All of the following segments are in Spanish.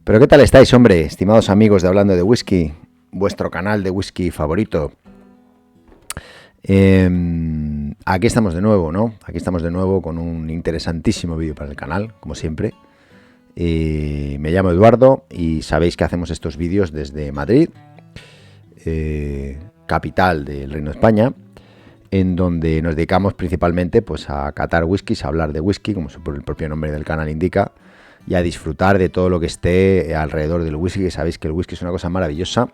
Pero ¿qué tal estáis, hombre? Estimados amigos de Hablando de Whisky, vuestro canal de whisky favorito. Aquí estamos de nuevo, ¿no? Aquí estamos de nuevo con un interesantísimo vídeo para el canal, como siempre. Me llamo Eduardo y sabéis que hacemos estos vídeos desde Madrid, capital del Reino de España, en donde nos dedicamos principalmente pues, a catar whiskies, a hablar de whisky, como el propio nombre del canal indica, y a disfrutar de todo lo que esté alrededor del whisky, que sabéis que el whisky es una cosa maravillosa,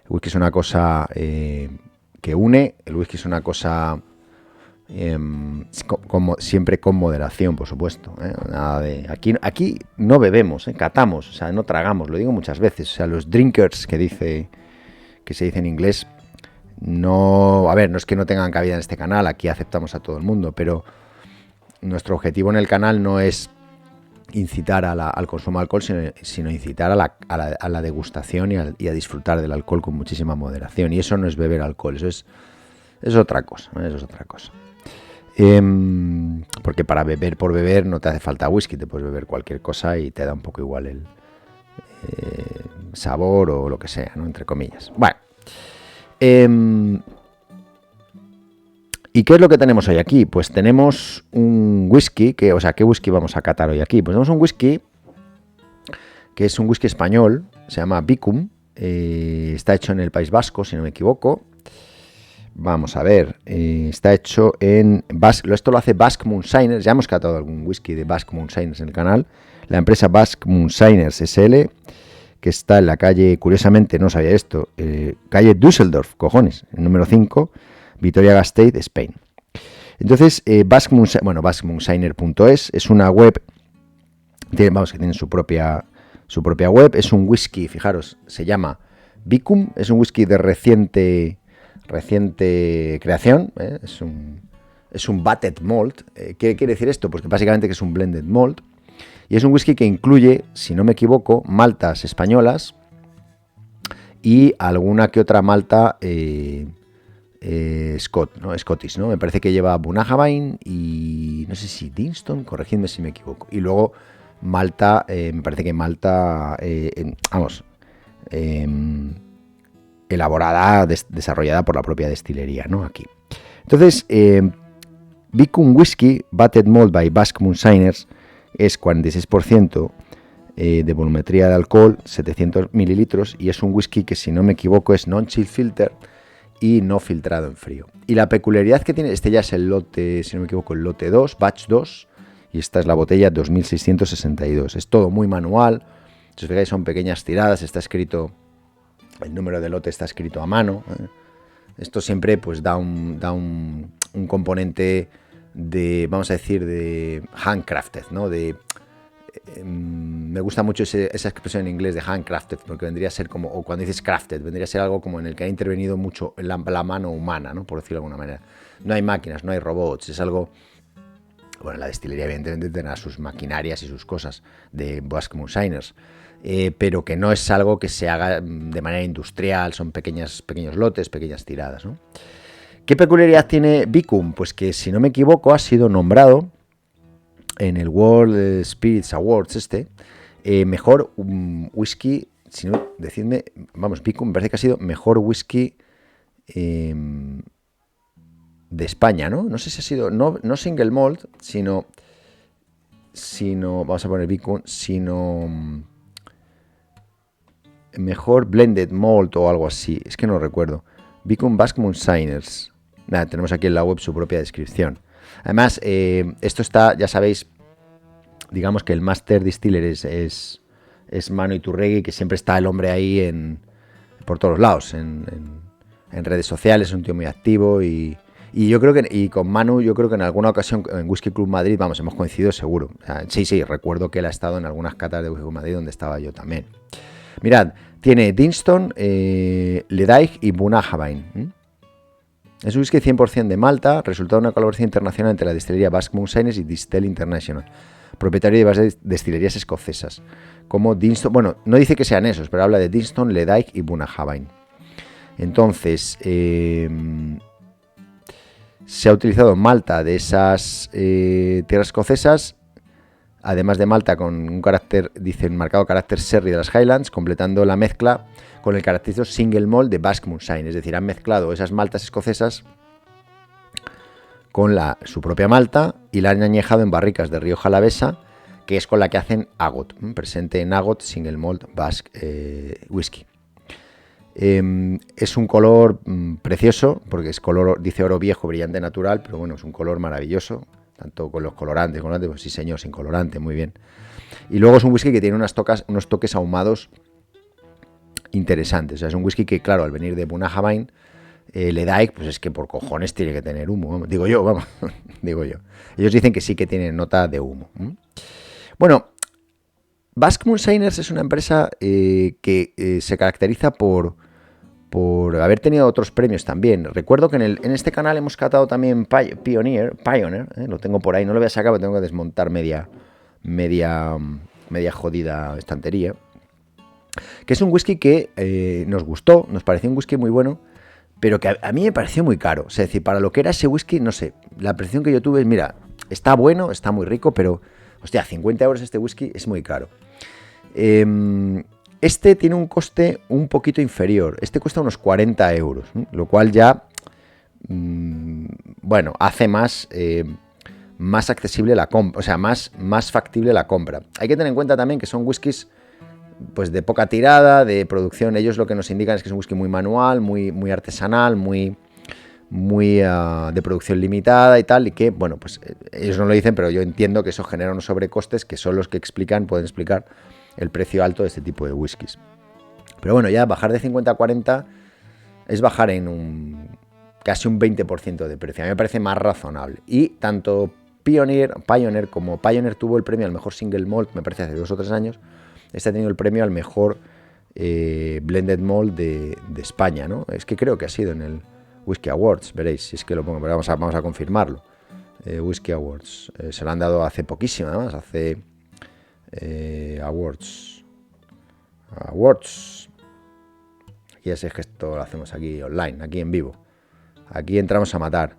el whisky es una cosa que une, el whisky es una cosa siempre con moderación, por supuesto, nada de aquí no bebemos, catamos, o sea, no tragamos, lo digo muchas veces, o sea, los drinkers que se dice en inglés, no, a ver, no es que no tengan cabida en este canal, aquí aceptamos a todo el mundo, pero nuestro objetivo en el canal no es incitar al consumo de alcohol, sino incitar a la degustación y a disfrutar del alcohol con muchísima moderación. Y eso no es beber alcohol, eso es otra cosa, eso es otra cosa. Porque para beber por beber no te hace falta whisky, te puedes beber cualquier cosa y te da un poco igual el sabor o lo que sea, ¿no? Entre comillas. Bueno. ¿Y qué es lo que tenemos hoy aquí? Pues tenemos un whisky, ¿qué whisky vamos a catar hoy aquí? Pues tenemos un whisky que es un whisky español, se llama Vicum, está hecho en el País Vasco, si no me equivoco. Vamos a ver, está hecho en esto lo hace Basque Moonshiners, ya hemos catado algún whisky de Basque Moonshiners en el canal, la empresa Basque Moonshiners SL, que está en la calle, curiosamente no sabía esto, calle Düsseldorf, cojones, el número 5, Vitoria-Gasteiz, Spain. Entonces, basquemoonshiner.es es una web, que tiene su propia web, es un whisky, fijaros, se llama Vicum, es un whisky de reciente creación, es un batted malt. ¿Qué quiere decir esto? Pues que básicamente que es un blended malt, y es un whisky que incluye, si no me equivoco, maltas españolas y alguna que otra malta Scottish, ¿no? Me parece que lleva Bunnahabhain y no sé si Dinston, corregidme si me equivoco. Y luego malta, me parece que malta, elaborada, desarrollada por la propia destilería, ¿no? Aquí. Entonces, Vicum Whisky Batted Malt by Basque Moonshiners es 46% de volumetría de alcohol, 700 mililitros, y es un whisky que, si no me equivoco, es non-chill filter y no filtrado en frío. Y la peculiaridad que tiene, este ya es el lote, si no me equivoco, el lote 2, batch 2, y esta es la botella 2662. Es todo muy manual, si os fijáis son pequeñas tiradas, está escrito, el número de lote está escrito a mano. Esto siempre pues da un componente de, vamos a decir, de handcrafted, ¿no? Me gusta mucho esa expresión en inglés de handcrafted, porque vendría a ser como, o cuando dices crafted, vendría a ser algo como en el que ha intervenido mucho la mano humana, ¿no? Por decirlo de alguna manera. No hay máquinas, no hay robots, es algo... Bueno, la destilería evidentemente tendrá sus maquinarias y sus cosas de Basque Moonshiners, pero que no es algo que se haga de manera industrial, son pequeños lotes, pequeñas tiradas, ¿no? ¿Qué peculiaridad tiene Vicum? Pues que, si no me equivoco, ha sido nombrado en el World Spirits Awards mejor whisky, si no, decidme, vamos, Vicum me parece que ha sido mejor whisky de España, ¿no? No sé si ha sido, no single malt, sino, vamos a poner Vicum, sino mejor blended malt o algo así, es que no recuerdo. Vicum Basque Moonshiners. Nada, tenemos aquí en la web su propia descripción. Además, esto está, ya sabéis, digamos que el Master Distiller es Manu Iturregui, que siempre está el hombre ahí por todos lados, en redes sociales, es un tío muy activo y yo creo que, con Manu, yo creo que en alguna ocasión en Whisky Club Madrid, vamos, hemos coincidido seguro. O sea, sí, recuerdo que él ha estado en algunas catas de Whisky Club Madrid donde estaba yo también. Mirad, tiene Dinston, Ledaig y Bunnahabhain. Es un whisky 100% de Malta, resultado de una colaboración internacional entre la destilería Basque Moonshiners y Distell International, propietario de varias destilerías escocesas, como Dinston, bueno, no dice que sean esos, pero habla de Dinston, Ledaig y Bunnahabhain. Entonces, se ha utilizado malta de esas tierras escocesas, además de malta con un carácter, dicen, marcado carácter sherry de las Highlands, completando la mezcla con el característico single malt de Basque Moonshine. Es decir, han mezclado esas maltas escocesas con su propia malta y la han añejado en barricas de Rioja Alavesa, que es con la que hacen Agot, presente en Agot Single Malt Basque Whisky. Es un color precioso, porque es color, dice oro viejo, brillante natural, pero bueno, es un color maravilloso, tanto con los colorantes, pues sí señor, sin colorante, muy bien. Y luego es un whisky que tiene unos toques ahumados interesantes. O sea, es un whisky que, claro, al venir de Bunnahabhain, le da, pues es que por cojones tiene que tener humo, vamos. Digo yo. Ellos dicen que sí que tiene nota de humo. Bueno, Basque Moonshiners es una empresa que se caracteriza por haber tenido otros premios también. Recuerdo que en este canal hemos catado también Pioneer, lo tengo por ahí, no lo voy a sacar porque tengo que desmontar media jodida estantería, que es un whisky que nos gustó, nos pareció un whisky muy bueno, pero que a mí me pareció muy caro. O sea, es decir, para lo que era ese whisky, no sé, la percepción que yo tuve es, mira, está bueno, está muy rico, pero, hostia, 50 euros este whisky es muy caro. Este tiene un coste un poquito inferior. Este cuesta unos 40 euros, lo cual ya, bueno, hace más accesible la compra, o sea, más factible la compra. Hay que tener en cuenta también que son whiskies pues de poca tirada, de producción. Ellos lo que nos indican es que es un whisky muy manual, muy artesanal, muy de producción limitada y tal, y que, bueno, pues ellos no lo dicen, pero yo entiendo que eso genera unos sobrecostes que son los que pueden explicar el precio alto de este tipo de whiskies. Pero bueno, ya bajar de 50 a 40 es bajar en casi un 20% de precio. A mí me parece más razonable. Y tanto Pioneer como Pioneer tuvo el premio al mejor single malt, me parece hace 2 o 3 años. Este ha tenido el premio al mejor blended malt de España, ¿no? Es que creo que ha sido en el Whisky Awards, veréis, si es que lo pongo, pero vamos a confirmarlo. Whisky Awards, se lo han dado hace poquísimo, además, Awards. Y ese gesto lo hacemos aquí online, aquí en vivo. Aquí entramos a matar.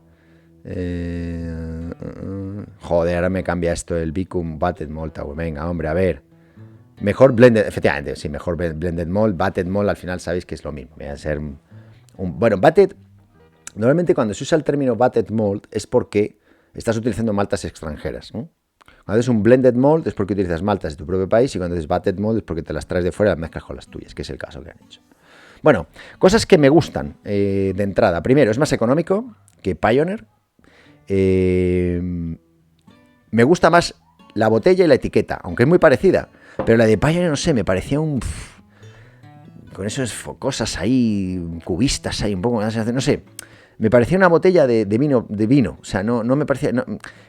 Joder, ahora me cambia esto el Bicum Batted Malt. Venga, hombre, a ver. Mejor blended, efectivamente, sí, mejor blended malt, batted malt, al final sabéis que es lo mismo. Voy a ser bueno, batted, normalmente cuando se usa el término batted malt es porque estás utilizando maltas extranjeras, ¿no? Cuando es un blended malt es porque utilizas maltas de tu propio país, y cuando es batted malt es porque te las traes de fuera y las mezclas con las tuyas, que es el caso que han hecho. Bueno, cosas que me gustan de entrada. Primero, es más económico que Pioneer. Me gusta más la botella y la etiqueta, aunque es muy parecida. Pero la de Pioneer, no sé, me parecía con esas cosas ahí, cubistas ahí, un poco, no sé. Me parecía una botella de vino. O sea, no me parecía...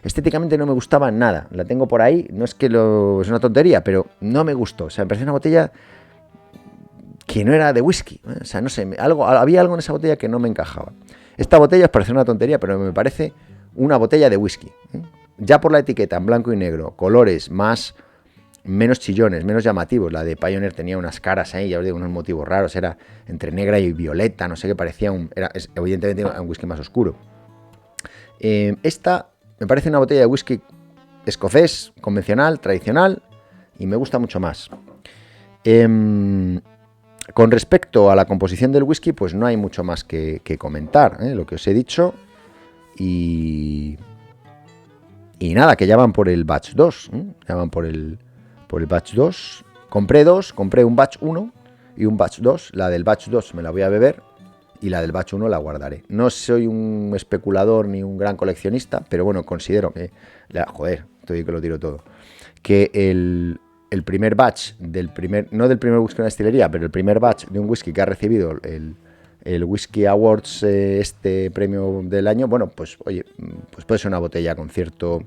estéticamente no me gustaba nada. La tengo por ahí, no es que es una tontería, pero no me gustó. O sea, me parecía una botella que no era de whisky. O sea, no sé, había algo en esa botella que no me encajaba. Esta botella os parece una tontería, pero me parece una botella de whisky. Ya por la etiqueta, en blanco y negro, colores menos chillones, menos llamativos. La de Pioneer tenía unas caras ahí, ya os digo, unos motivos raros, era entre negra y violeta, no sé qué, parecía evidentemente un whisky más oscuro. Esta me parece una botella de whisky escocés, convencional, tradicional, y me gusta mucho más. Con respecto a la composición del whisky, pues no hay mucho más que comentar, lo que os he dicho, y nada, que ya van por el batch 2, ya van por el batch 2. Compré un batch 1 y un batch 2. La del batch 2 me la voy a beber y la del batch 1 la guardaré. No soy un especulador ni un gran coleccionista, pero bueno, considero que... joder, estoy que lo tiro todo. Que el primer batch no del primer whisky de una destilería, pero el primer batch de un whisky que ha recibido el Whisky Awards, este premio del año, bueno, pues oye, pues puede ser una botella con cierto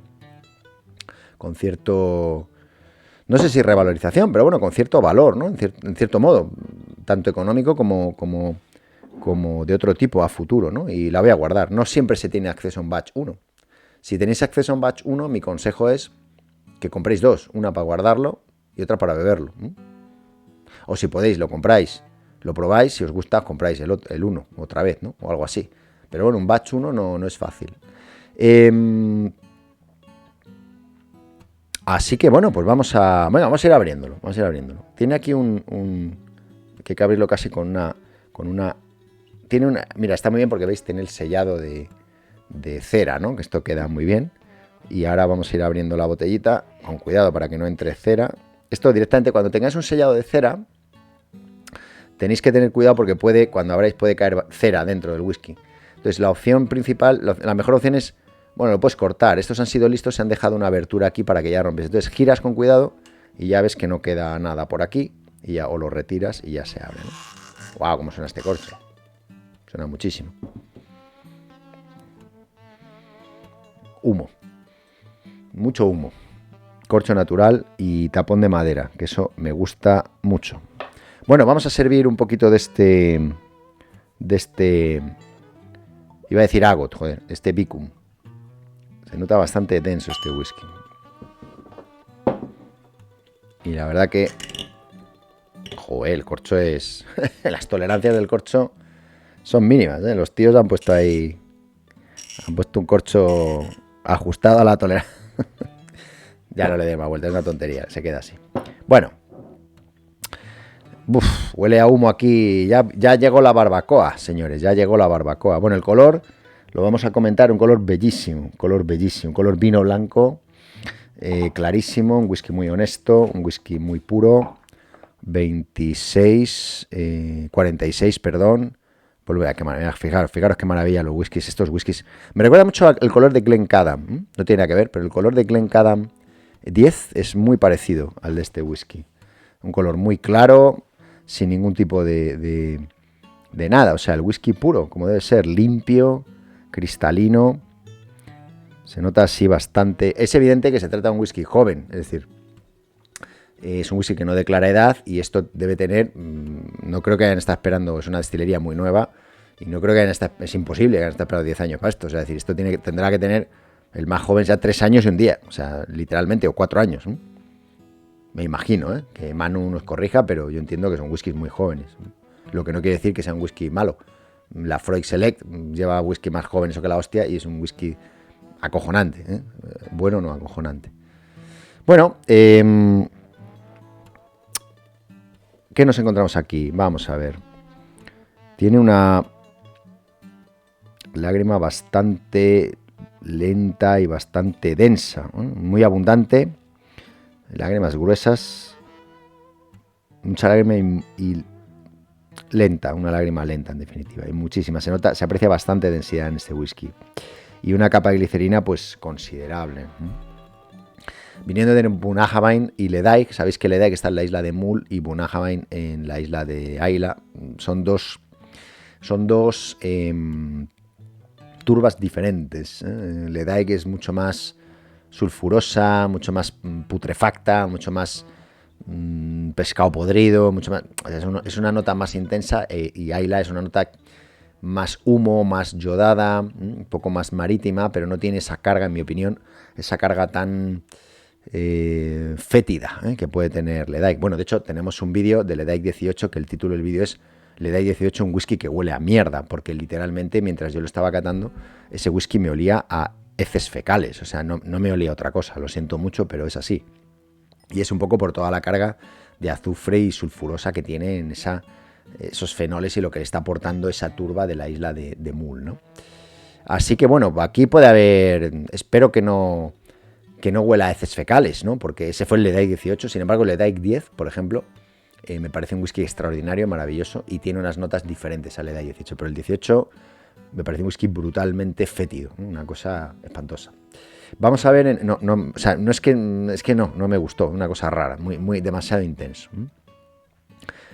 no sé si revalorización, pero bueno, con cierto valor, ¿no? En cierto modo, tanto económico como de otro tipo a futuro, ¿no? Y la voy a guardar. No siempre se tiene acceso a un batch 1. Si tenéis acceso a un batch 1, mi consejo es que compréis 2, una para guardarlo y otra para beberlo. O si podéis, lo compráis, lo probáis, si os gusta, compráis el 1 otra vez, ¿no? O algo así. Pero bueno, un batch 1 no es fácil. Así que bueno, pues vamos a ir abriéndolo. Vamos a ir abriéndolo. Tiene aquí que hay que abrirlo casi con una. Tiene una. Mira, está muy bien porque veis, tiene el sellado de cera, ¿no? Que esto queda muy bien. Y ahora vamos a ir abriendo la botellita con cuidado para que no entre cera. Esto directamente, cuando tengáis un sellado de cera, tenéis que tener cuidado porque cuando abráis puede caer cera dentro del whisky. Entonces la opción principal, la mejor opción es, bueno, lo puedes cortar. Estos han sido listos, se han dejado una abertura aquí para que ya rompes. Entonces giras con cuidado y ya ves que no queda nada por aquí. Y ya, o lo retiras y ya se abre, ¿no? ¡Wow! ¿Cómo suena este corcho? Suena muchísimo. Humo. Mucho humo. Corcho natural y tapón de madera, que eso me gusta mucho. Bueno, vamos a servir un poquito de este... Iba a decir Agot, joder, este Vicum. Se nota bastante denso este whisky. Y la verdad que... Joder, el corcho es... Las tolerancias del corcho son mínimas, ¿eh? Los tíos han puesto ahí... Han puesto un corcho ajustado a la tolerancia. Ya no le dé más vuelta, es una tontería, se queda así. Bueno. Uf, huele a humo aquí. Ya llegó la barbacoa, señores, ya llegó la barbacoa. Bueno, el color, lo vamos a comentar, un color bellísimo, un color vino blanco, clarísimo, un whisky muy honesto, un whisky muy puro. 46, perdón. Volver a quemar, fijaros qué maravilla los whiskies, estos whiskies. Me recuerda mucho al color de Glencadam, no tiene nada que ver, pero el color de Glencadam 10 es muy parecido al de este whisky. Un color muy claro, sin ningún tipo de nada, o sea, el whisky puro, como debe ser, limpio, cristalino. Se nota así bastante. Es evidente que se trata de un whisky joven, es decir, es un whisky que no declara edad y esto debe tener, no creo que hayan estado esperando, es una destilería muy nueva y no creo que hayan estado, es imposible que hayan estado esperando 10 años para esto, o sea, es decir, esto tendrá que tener el más joven ya 3 años y un día, o sea, literalmente, o 4 años, ¿no? Me imagino, que Manu nos corrija, pero yo entiendo que son whiskies muy jóvenes, ¿no? Lo que no quiere decir que sea un whisky malo. La Freud Select lleva whisky más joven, eso que la hostia, y es un whisky acojonante, ¿eh? Bueno, no acojonante. Bueno, ¿qué nos encontramos aquí? Vamos a ver. Tiene una lágrima bastante lenta y bastante densa, ¿eh? Muy abundante. Lágrimas gruesas. Mucha lágrima y lenta, una lágrima lenta en definitiva. Hay muchísimas. Se aprecia bastante densidad en este whisky. Y una capa de glicerina pues considerable, ¿eh? Viniendo de Bunnahabhain y Ledaig, sabéis que Ledaig está en la isla de Mull y Bunnahabhain en la isla de Ayla. Son dos turbas diferentes, ¿eh? Ledaig es mucho más sulfurosa, mucho más putrefacta, mucho más pescado podrido, mucho más, es una nota más intensa, y Ayla es una nota más humo, más yodada, un poco más marítima, pero no tiene esa carga, en mi opinión, esa carga tan fétida, que puede tener Ledaig. Bueno, de hecho tenemos un vídeo de Ledaig 18 que el título del vídeo es Ledaig 18, un whisky que huele a mierda, porque literalmente mientras yo lo estaba catando, ese whisky me olía a heces fecales, o sea, no me olía a otra cosa, lo siento mucho, pero es así. Y es un poco por toda la carga de azufre y sulfurosa que tiene en esos fenoles y lo que le está aportando esa turba de la isla de Mull, ¿no? Así que bueno, aquí puede haber, espero que no huela a heces fecales, ¿no? Porque ese fue el Ledaig 18, sin embargo el Ledaig 10, por ejemplo, me parece un whisky extraordinario, maravilloso, y tiene unas notas diferentes al Ledaig 18, pero el 18 me parece un whisky brutalmente fétido, ¿no? Una cosa espantosa. Vamos a ver, o sea, no es que no me gustó, una cosa rara, muy demasiado intenso.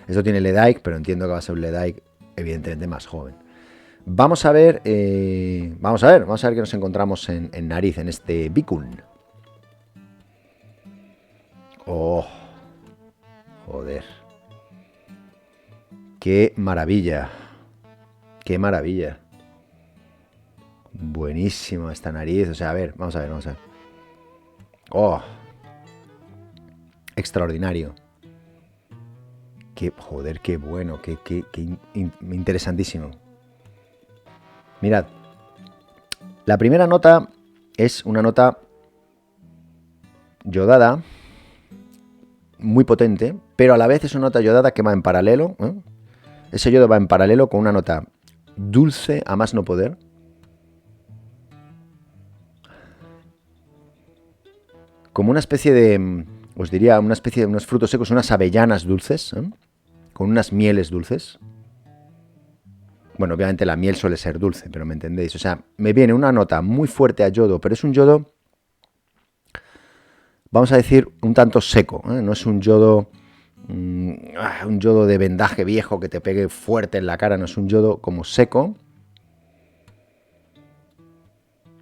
Esto tiene Ledaig, pero entiendo que va a ser un Ledaig evidentemente más joven. Vamos a ver qué nos encontramos en nariz, en este Vicum. Oh, joder. Qué maravilla. Qué maravilla. Buenísimo esta nariz. O sea, a ver. Vamos a ver. Oh. Extraordinario. Joder, qué bueno. Qué interesantísimo. Mirad. La primera nota es una nota yodada, muy potente, pero a la vez es una nota yodada que va en paralelo, ¿eh? Ese yodo va en paralelo con una nota dulce a más no poder. Como una especie de, os diría, una especie de unos frutos secos, unas avellanas dulces, ¿eh? Con unas mieles dulces. Bueno, obviamente la miel suele ser dulce, pero me entendéis. O sea, me viene una nota muy fuerte a yodo, pero es un yodo, vamos a decir, un tanto seco, ¿eh? No es un yodo, un yodo de vendaje viejo que te pegue fuerte en la cara, no es un yodo como seco.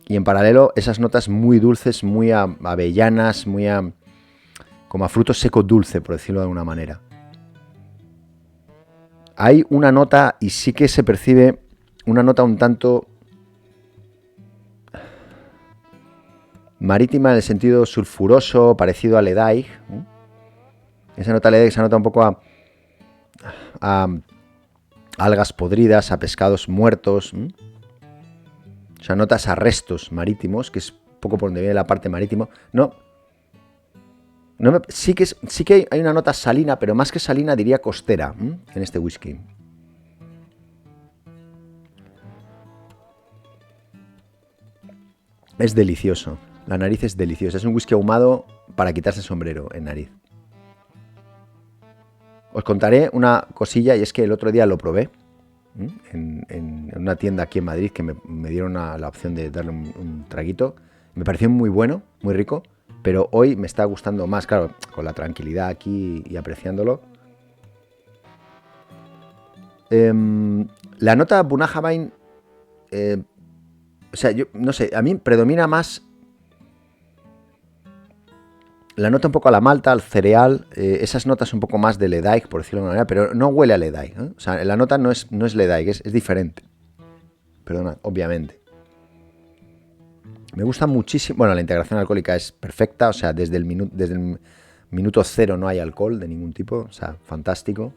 Y en paralelo esas notas muy dulces, muy avellanas, como a fruto seco dulce, por decirlo de alguna manera. Hay una nota, y sí que se percibe una nota un tanto marítima en el sentido sulfuroso, parecido a Ledaig. Esa nota Ledaig, esa nota un poco a algas podridas, a pescados muertos. O sea, notas a restos marítimos, que es poco por donde viene la parte marítimo. Sí que hay una nota salina, pero más que salina diría costera en este whisky. Es delicioso. La nariz es deliciosa. Es un whisky ahumado para quitarse el sombrero en nariz. Os contaré una cosilla, y es que el otro día lo probé en una tienda aquí en Madrid, que me dieron la opción de darle un traguito. Me pareció muy bueno, muy rico, pero hoy me está gustando más, claro, con la tranquilidad aquí y apreciándolo. La nota Bunnahabhain, o sea, yo no sé, a mí predomina más la nota un poco a la malta, al cereal, esas notas un poco más de Ledaig, por decirlo de alguna manera, pero no huele a Ledaig, ¿eh? O sea, la nota no es Ledaig, es diferente. Perdona, obviamente. Me gusta muchísimo. Bueno, la integración alcohólica es perfecta, o sea, desde el minuto cero no hay alcohol de ningún tipo, o sea, fantástico.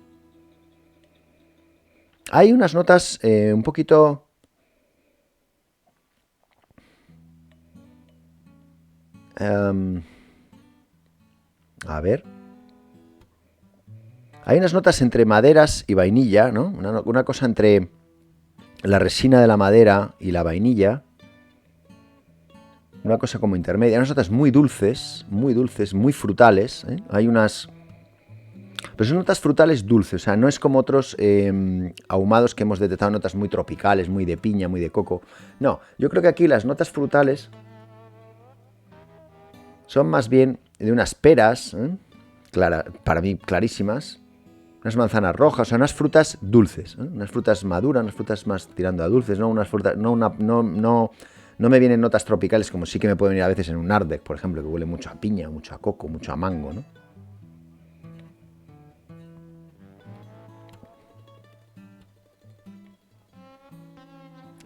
Hay unas notas un poquito... a ver. Hay unas notas entre maderas y vainilla, ¿no? Una cosa entre la resina de la madera y la vainilla. Una cosa como intermedia. Hay unas notas muy dulces, muy frutales. ¿Eh? Hay unas... Pero son notas frutales dulces, o sea, no es como otros ahumados que hemos detectado notas muy tropicales, muy de piña, muy de coco. No, yo creo que aquí las notas frutales son más bien de unas peras, para mí clarísimas, unas manzanas rojas, o sea, unas frutas dulces, unas frutas maduras, unas frutas más tirando a dulces, no unas frutas, no me vienen notas tropicales como sí que me pueden venir a veces en un Ardbeg, por ejemplo, que huele mucho a piña, mucho a coco, mucho a mango, ¿no?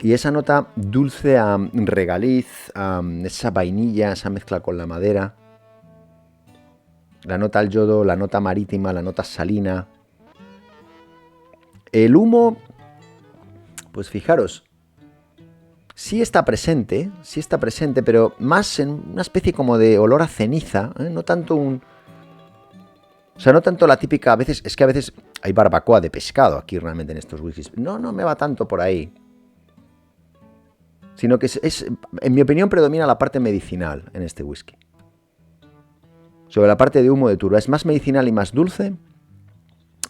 Y esa nota dulce a regaliz, a esa vainilla, esa mezcla con la madera, la nota al yodo, la nota marítima, la nota salina. El humo, pues fijaros, sí está presente, pero más en una especie como de olor a ceniza, ¿eh? No tanto un... O sea, no tanto la típica, a veces hay barbacoa de pescado aquí realmente en estos whiskies. No me va tanto por ahí. Sino que en mi opinión, predomina la parte medicinal en este whisky. Sobre la parte de humo de turba. Es más medicinal y más dulce.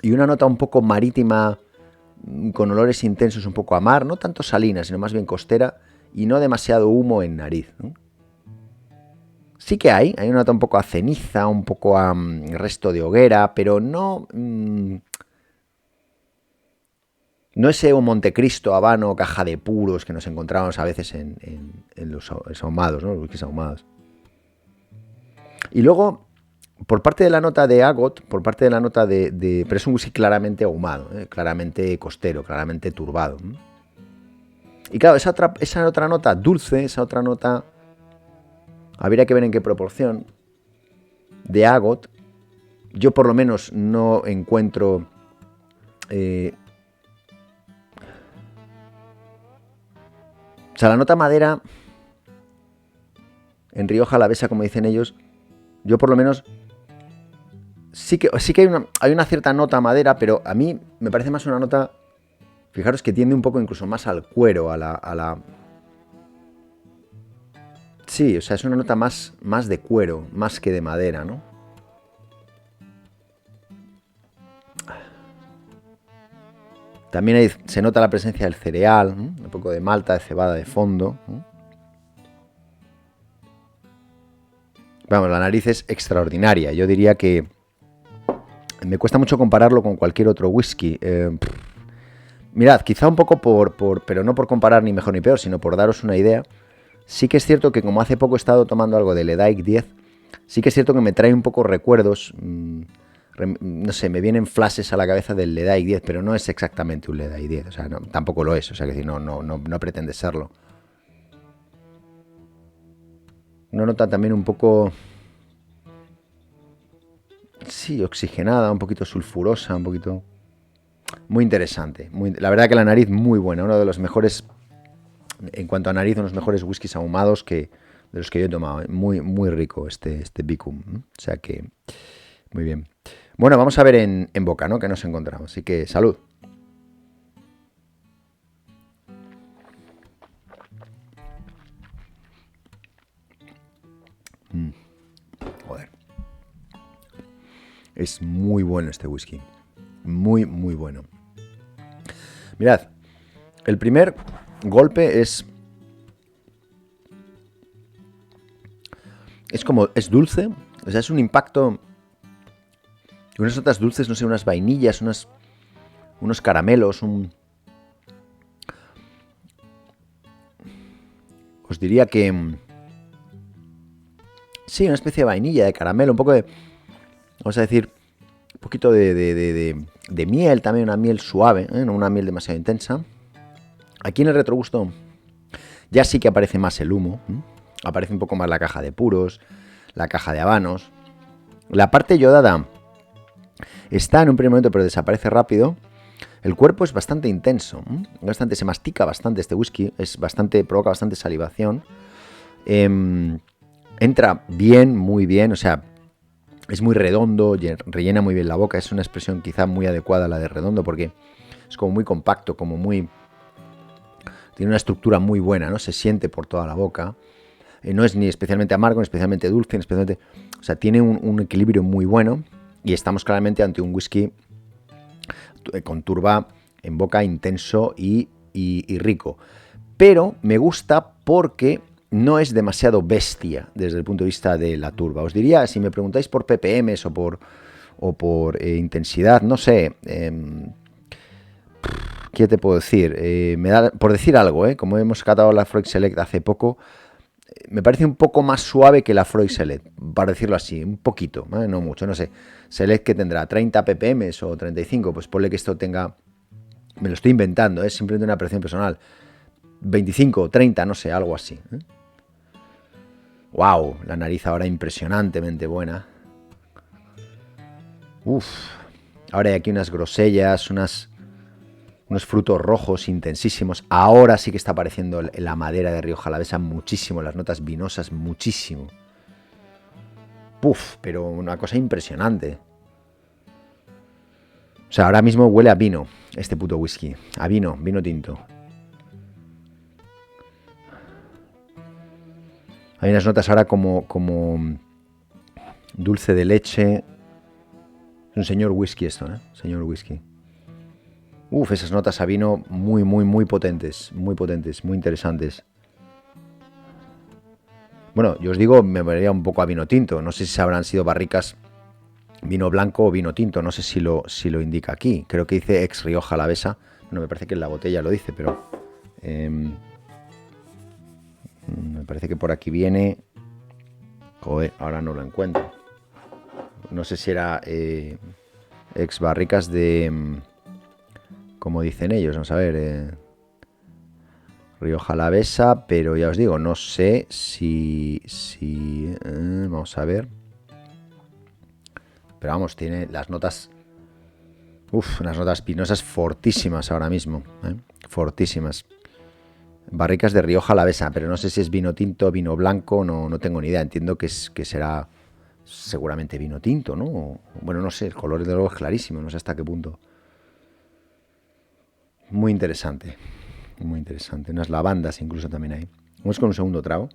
Y una nota un poco marítima, con olores intensos, un poco a mar. No tanto salina, sino más bien costera. Y no demasiado humo en nariz, ¿no? Sí que hay una nota un poco a ceniza, un poco a resto de hoguera, pero no... no ese Montecristo, habano, caja de puros que nos encontramos a veces en los ahumados, ¿no? Los whiskies ahumados. Y luego, por parte de la nota de Agot, por parte de la nota pero es un whisky claramente ahumado, claramente costero, claramente turbado. Y claro, esa otra nota dulce, esa otra nota, habría que ver en qué proporción, de Agot, yo por lo menos no encuentro... o sea, la nota madera, en Rioja Alavesa, como dicen ellos, Yo por lo menos sí que hay una cierta nota madera, pero a mí me parece más una nota, fijaros que tiende un poco incluso más al cuero, a la... Sí, o sea, es una nota más de cuero, más que de madera, ¿no? También se nota la presencia del cereal, un poco de malta, de cebada de fondo. Vamos, la nariz es extraordinaria. Yo diría que me cuesta mucho compararlo con cualquier otro whisky. Mirad, quizá un poco pero no por comparar ni mejor ni peor, sino por daros una idea. Sí que es cierto que como hace poco he estado tomando algo del Ledaig 10, sí que es cierto que me trae un poco recuerdos, no sé, me vienen flashes a la cabeza del Ledaig 10, pero no es exactamente un Ledaig 10, o sea, no, tampoco lo es, o sea, que no pretende serlo. Una nota también un poco, sí, oxigenada, un poquito sulfurosa, un poquito... Muy interesante, la verdad que la nariz muy buena, uno de los mejores... En cuanto a nariz, uno de los mejores whiskies ahumados de los que yo he tomado. Muy, muy rico este Vicum. O sea que, muy bien. Bueno, vamos a ver en boca, ¿no? Que nos encontramos. Así que, salud. Joder. Es muy bueno este whisky. Muy, muy bueno. Mirad, el primer golpe es como, es dulce, o sea, es un impacto, unas notas dulces, no sé, unas vainillas, unos caramelos, os diría que, sí, una especie de vainilla, de caramelo, un poco de, vamos a decir, un poquito de miel, también una miel suave, no una miel demasiado intensa. Aquí en el retrogusto ya sí que aparece más el humo, aparece un poco más la caja de puros, la caja de habanos. La parte yodada está en un primer momento, pero desaparece rápido. El cuerpo es bastante intenso, se mastica bastante este whisky, provoca bastante salivación. Entra bien, muy bien, o sea, es muy redondo, rellena muy bien la boca. Es una expresión quizá muy adecuada la de redondo, porque es como muy compacto, como muy... Tiene una estructura muy buena, ¿no? Se siente por toda la boca. No es ni especialmente amargo, ni especialmente dulce, ni especialmente... O sea, tiene un equilibrio muy bueno. Y estamos claramente ante un whisky con turba en boca, intenso y rico. Pero me gusta porque no es demasiado bestia desde el punto de vista de la turba. Os diría, si me preguntáis por ppms o por intensidad, no sé... ¿Qué te puedo decir? Me da, por decir algo, como hemos catado la Freud Select hace poco, me parece un poco más suave que la Freud Select, para decirlo así, un poquito, no mucho, no sé. Select que tendrá 30 ppm o 35, pues ponle que esto tenga, me lo estoy inventando, es simplemente una apreciación personal, 25, 30, no sé, algo así. Wow, la nariz ahora impresionantemente buena. Uf, ahora hay aquí unas grosellas, unos frutos rojos intensísimos. Ahora sí que está apareciendo la madera de Rioja Alavesa muchísimo, las notas vinosas muchísimo. Puf, pero una cosa impresionante. O sea, ahora mismo huele a vino este puto whisky. A vino tinto. Hay unas notas ahora como dulce de leche. Es un señor whisky esto, ¿eh? Señor whisky. Uf, esas notas a vino muy, muy, muy potentes, muy interesantes. Bueno, yo os digo, me molaría un poco a vino tinto. No sé si habrán sido barricas vino blanco o vino tinto. No sé si lo indica aquí. Creo que dice ex Rioja Alavesa. No, me parece que en la botella lo dice, pero... me parece que por aquí viene... Joder, ahora no lo encuentro. No sé si era ex barricas de... como dicen ellos, vamos a ver... Rioja Alavesa, pero ya os digo, no sé si vamos a ver. Pero vamos, tiene las notas... unas notas pinosas fortísimas ahora mismo, fortísimas. Barricas de Rioja Alavesa, pero no sé si es vino tinto, vino blanco, no tengo ni idea. Entiendo que será seguramente vino tinto, ¿no? Bueno, no sé, el color de luego es clarísimo, no sé hasta qué punto. Muy interesante, muy interesante. Unas lavandas incluso también hay. Vamos con un segundo trago.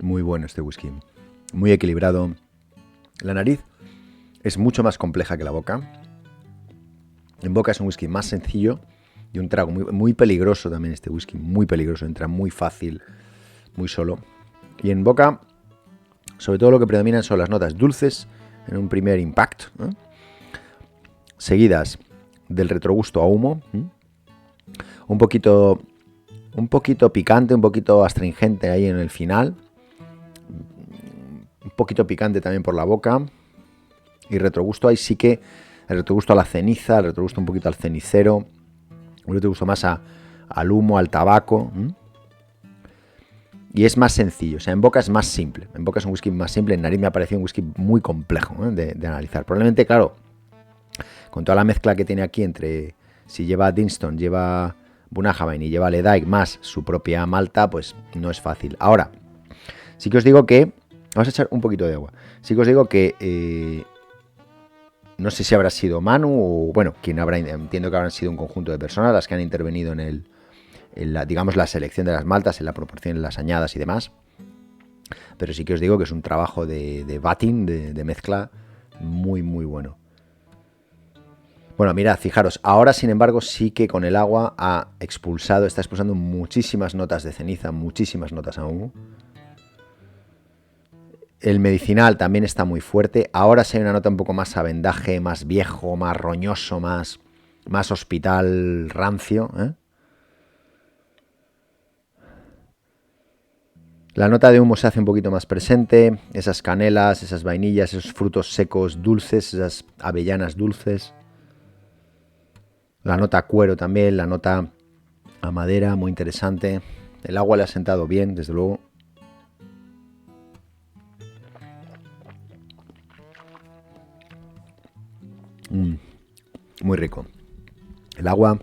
Muy bueno este whisky, muy equilibrado. La nariz es mucho más compleja que la boca. En boca es un whisky más sencillo y un trago muy peligroso también este whisky, muy peligroso, entra muy fácil, muy solo. Y en boca, sobre todo lo que predominan son las notas dulces en un primer impacto, ¿eh? Seguidas del retrogusto a humo, un poquito picante, un poquito astringente ahí en el final, un poquito picante también por la boca, y retrogusto ahí sí que, el retrogusto a la ceniza, el retrogusto un poquito al cenicero, un retrogusto más al humo, al tabaco, y es más sencillo, o sea, en boca es más simple, en boca es un whisky más simple, en nariz me ha parecido un whisky muy complejo, de analizar. Probablemente, claro, con toda la mezcla que tiene aquí entre si lleva Dinston, lleva Bunnahabhain y lleva Ledaig más su propia malta, pues no es fácil. Ahora, sí que os digo que, vamos a echar un poquito de agua, sí que os digo que no sé si habrá sido Manu o, bueno, entiendo que habrán sido un conjunto de personas las que han intervenido en la selección de las maltas, en la proporción de las añadas y demás. Pero sí que os digo que es un trabajo de batting, de mezcla, muy, muy bueno. Bueno, mirad, fijaros, ahora sin embargo sí que con el agua está expulsando muchísimas notas de ceniza, muchísimas notas a humo. El medicinal también está muy fuerte. Ahora sí hay una nota un poco más a vendaje, más viejo, más roñoso, más hospital rancio, ¿eh? La nota de humo se hace un poquito más presente. Esas canelas, esas vainillas, esos frutos secos dulces, esas avellanas dulces. La nota a cuero también, la nota a madera, muy interesante. El agua le ha sentado bien, desde luego. Muy rico. El agua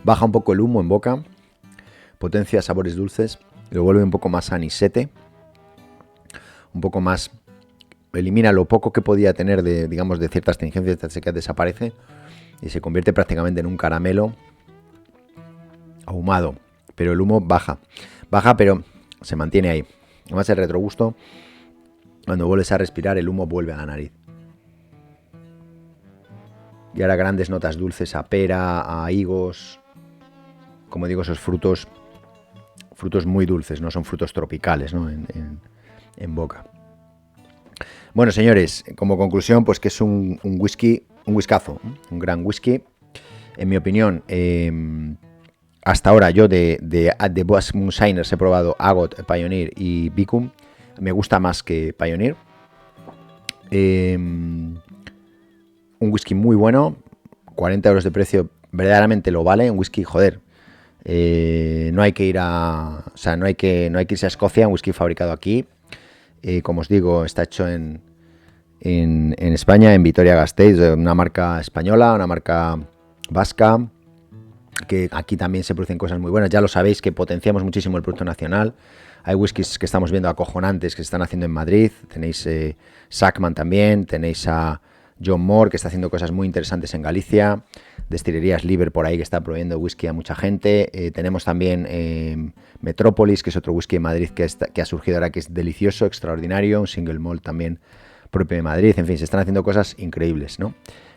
baja un poco el humo en boca, potencia sabores dulces, lo vuelve un poco más anisete, un poco más, elimina lo poco que podía tener de ciertas astringencias que desaparece y se convierte prácticamente en un caramelo ahumado, pero el humo baja pero se mantiene ahí. Además el retrogusto, cuando vuelves a respirar, el humo vuelve a la nariz. Y ahora grandes notas dulces a pera, a higos, como digo, esos frutos muy dulces, no son frutos tropicales, ¿no? en boca. Bueno, señores, como conclusión, pues que es un whisky, un whiskazo, un gran whisky. En mi opinión, hasta ahora yo de Moonshiners he probado Agot, Pioneer y Vicum. Me gusta más que Pioneer. Un whisky muy bueno, 40 euros de precio, verdaderamente lo vale. Un whisky, joder, no hay que ir no hay que irse a Escocia, un whisky fabricado aquí. Como os digo, está hecho en España, en Vitoria-Gasteiz, una marca española, una marca vasca, que aquí también se producen cosas muy buenas. Ya lo sabéis que potenciamos muchísimo el producto nacional. Hay whiskies que estamos viendo acojonantes que se están haciendo en Madrid. Tenéis Sackman también, tenéis a John Moore, que está haciendo cosas muy interesantes en Galicia. Destilerías Liber por ahí que está proveyendo whisky a mucha gente. Tenemos también Metrópolis, que es otro whisky de Madrid que ha surgido ahora, que es delicioso, extraordinario. Un single malt también propio de Madrid. En fin, se están haciendo cosas increíbles, ¿no?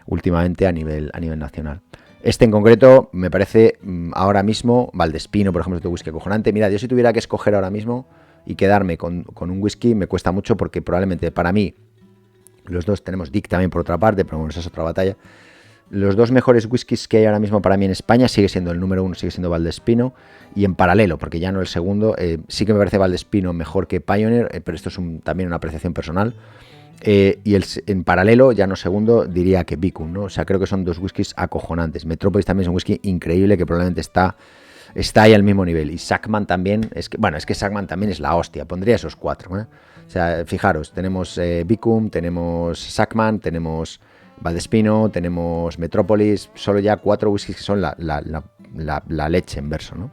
Últimamente a nivel nacional. Este en concreto me parece ahora mismo, Valdespino, por ejemplo, es otro whisky acojonante. Mira, yo si tuviera que escoger ahora mismo y quedarme con un whisky, me cuesta mucho porque probablemente para mí, los dos, tenemos Dick también por otra parte, pero bueno, esa es otra batalla. Los dos mejores whiskies que hay ahora mismo para mí en España sigue siendo el número uno, sigue siendo Valdespino, y en paralelo, porque ya no el segundo, sí que me parece Valdespino mejor que Pioneer, pero esto es también una apreciación personal. Y en paralelo, ya no segundo, diría que Vicum, ¿no? O sea, creo que son dos whiskies acojonantes. Metropolis también es un whisky increíble que probablemente está ahí al mismo nivel. Y Sackman también, es que Sackman también es la hostia. Pondría esos cuatro, ¿eh? O sea, fijaros, tenemos Vicum, tenemos Sackman, tenemos Valdespino, tenemos Metrópolis, solo ya 4 whiskies que son la leche en verso, ¿no?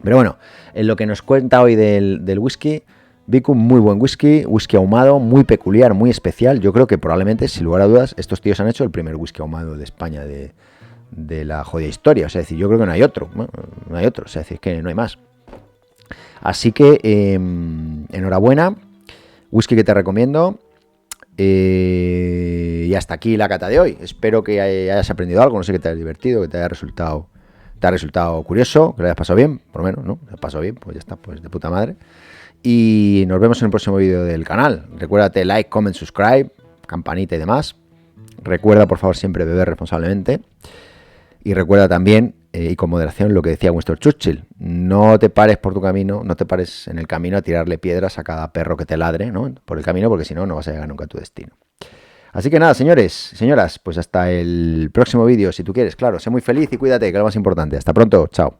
Pero bueno, en lo que nos cuenta hoy del whisky, Vicum, muy buen whisky ahumado, muy peculiar, muy especial. Yo creo que probablemente, sin lugar a dudas, estos tíos han hecho el primer whisky ahumado de España de la jodida historia. O sea, es decir, yo creo que no hay otro, ¿no? No hay otro, o sea, es decir, que no hay más. Así que, enhorabuena, whisky que te recomiendo. Y hasta aquí la cata de hoy. Espero que hayas aprendido algo, no sé, que te haya divertido, que te haya resultado curioso, que lo hayas pasado bien, por lo menos, ¿no? Te has pasado bien, pues ya está, pues de puta madre. Y nos vemos en el próximo vídeo del canal. Recuérdate, like, comment, subscribe, campanita y demás. Recuerda, por favor, siempre beber responsablemente. Y recuerda también, y con moderación, lo que decía Winston Churchill: no te pares por tu camino, no te pares en el camino a tirarle piedras a cada perro que te ladre, ¿no? Por el camino, porque si no, no vas a llegar nunca a tu destino. Así que nada, señores, señoras, pues hasta el próximo vídeo, si tú quieres, claro. Sé muy feliz y cuídate, que es lo más importante. Hasta pronto, chao.